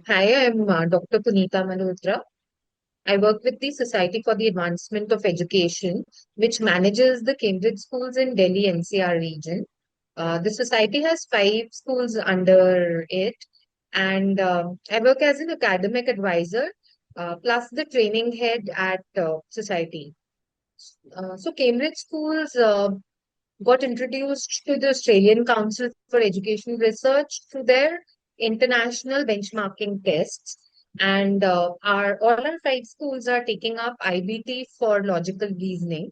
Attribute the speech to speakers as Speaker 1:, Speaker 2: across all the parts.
Speaker 1: Hi, I'm Dr. Puneeta Malhotra. I work with the Society for the Advancement of Education, which manages the Cambridge schools in Delhi NCR region. The society has five schools under it, and I work as an academic advisor, plus the training head at society. So Cambridge schools got introduced to the Australian Council for Education Research through their international benchmarking tests. And all our five schools are taking up IBT for logical reasoning.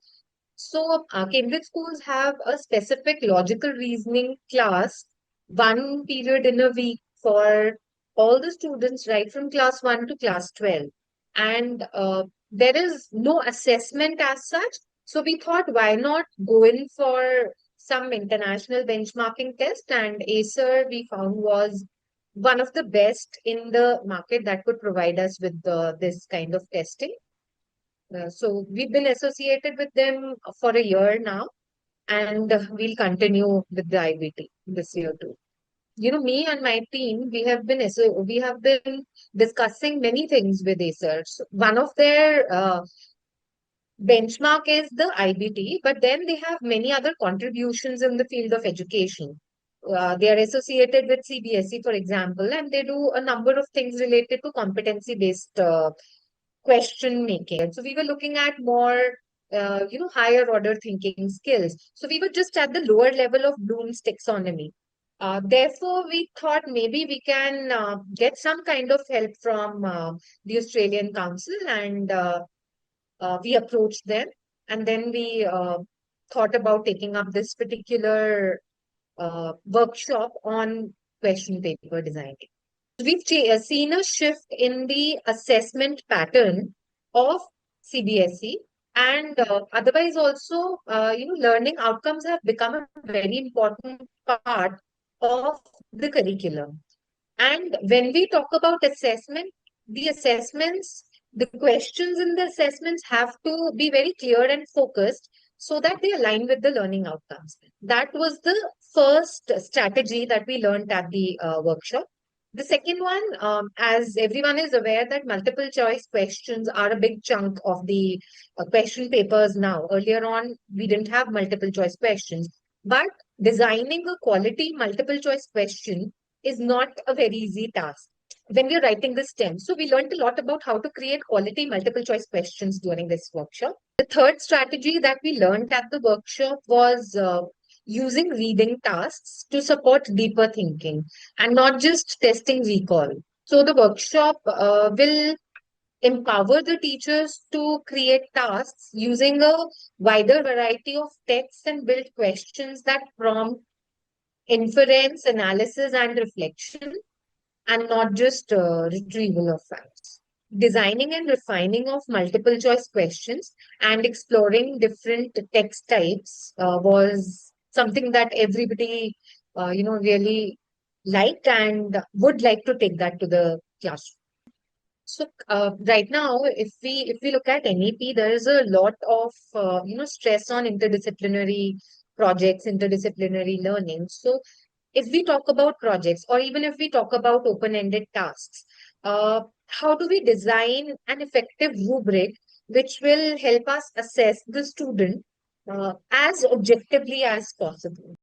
Speaker 1: So Cambridge schools have a specific logical reasoning class, one period in a week for all the students, right from class 1 to class 12. And there is no assessment as such. So we thought, why not go in for some international benchmarking test? And ACER, we found, was one of the best in the market that could provide us with this kind of testing. So we've been associated with them for a year now, and we'll continue with the IBT this year too. Me and my team, we have been discussing many things with ACER. So one of their benchmark is the IBT, but then they have many other contributions in the field of education. They are associated with CBSE, for example, and they do a number of things related to competency-based question making. So we were looking at more, higher order thinking skills. So we were just at the lower level of Bloom's taxonomy. Therefore, we thought maybe we can get some kind of help from the Australian Council, and we approached them. And then we thought about taking up this particular workshop on question paper design. Seen a shift in the assessment pattern of CBSE, and otherwise also, learning outcomes have become a very important part of the curriculum. And when we talk about assessment, the assessments, the questions in the assessments have to be very clear and focused so that they align with the learning outcomes. That was the first strategy that we learned at the workshop. The second one, as everyone is aware, that multiple choice questions are a big chunk of the question papers now. Earlier on, we didn't have multiple choice questions, but designing a quality multiple choice question is not a very easy task when we're writing this STEM. So we learned a lot about how to create quality multiple choice questions during this workshop. The third strategy that we learned at the workshop was using reading tasks to support deeper thinking and not just testing recall. So the workshop will empower the teachers to create tasks using a wider variety of texts and build questions that prompt inference, analysis, and reflection, and not just retrieval of facts. Designing and refining of multiple choice questions and exploring different text types was something that everybody, really liked and would like to take that to the classroom. So right now, if we look at NEP, there is a lot of stress on interdisciplinary projects, interdisciplinary learning. So if we talk about projects, or even if we talk about open-ended tasks, how do we design an effective rubric which will help us assess the student as objectively as possible?